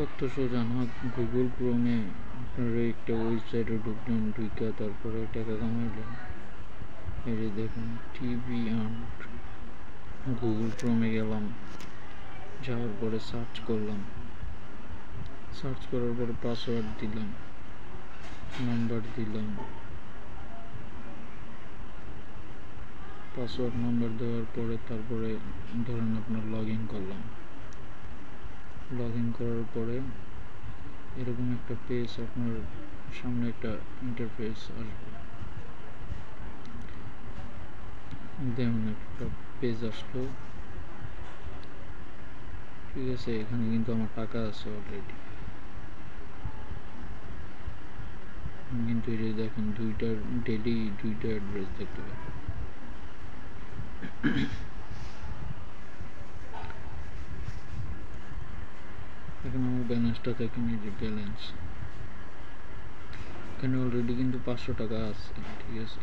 কত সোজা না, গুগল ক্রোমে আপনারা একটা ওয়েবসাইটে ঢুকলেন, ঢুকা তারপরে টাকা কামাইলেন। এই যে দেখুন টিভি আর্ন, গুগল ক্রোমে গেলাম, যাওয়ার পরে সার্চ করলাম, সার্চ করার পরে পাসওয়ার্ড দিলাম, নাম্বার দিলাম, পাসওয়ার্ড নাম্বার দেওয়ার পরে তারপরে ধরেন আপনার লগ ইন করলাম। লগ ইন করার পরে এরকম একটা পেজ আপনার সামনে, একটা ইন্টারফেস আসবে। দেখুন একটা পেজ আসলো, ঠিক আছে। এখানে কিন্তু আমার টাকা আছে অলরেডি, কিন্তু এই যে দেখেন ডেইলি দুইটা অ্যাড্রেস দেখতে পাবেন। এখন আমার ব্যালেন্সটা দেখেন, এই যে ব্যালেন্স এখানে অলরেডি কিন্তু 500 টাকা আছে, ঠিক আছে।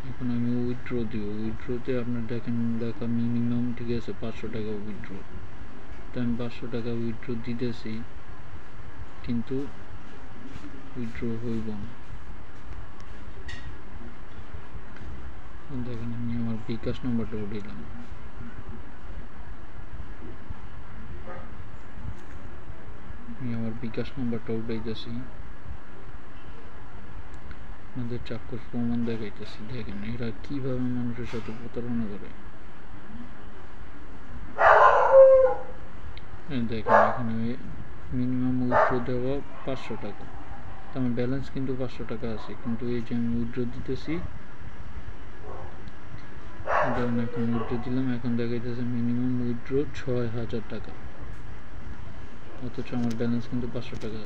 এখন আমি উইথড্র দিব, উইথড্রতে আপনার দেখেন লেখা মিনিমাম, ঠিক আছে, 500 টাকা উইথড্র। তো আমি 500 টাকা উইথড্র দিতেছি, কিন্তু উইথড্র হইব না। দেখেন আমি আমার বিকাশ নাম্বারটা উঠাইলাম, আমি আমার বিকাশ নাম্বারটা উঠাইতেছি, আপনাদের চাক্ষুষ প্রমাণ দেখাইতেছি। দেখেন এরা কিভাবে মানুষের সাথে প্রতারণা করে। দেখেন এখানে মিনিমাম উইথড্র দেওয়া 500 টাকা, তো আমার ব্যালেন্স কিন্তু 500 টাকা আছে, কিন্তু এই যে আমি উইথড্র দিতেছি, ধরুন এখন উইথড্র দিলাম, এখন দেখাইতেছে মিনিমাম উইথড্র 6000 টাকা, অথচ আমার ব্যালেন্স কিন্তু 500 টাকা।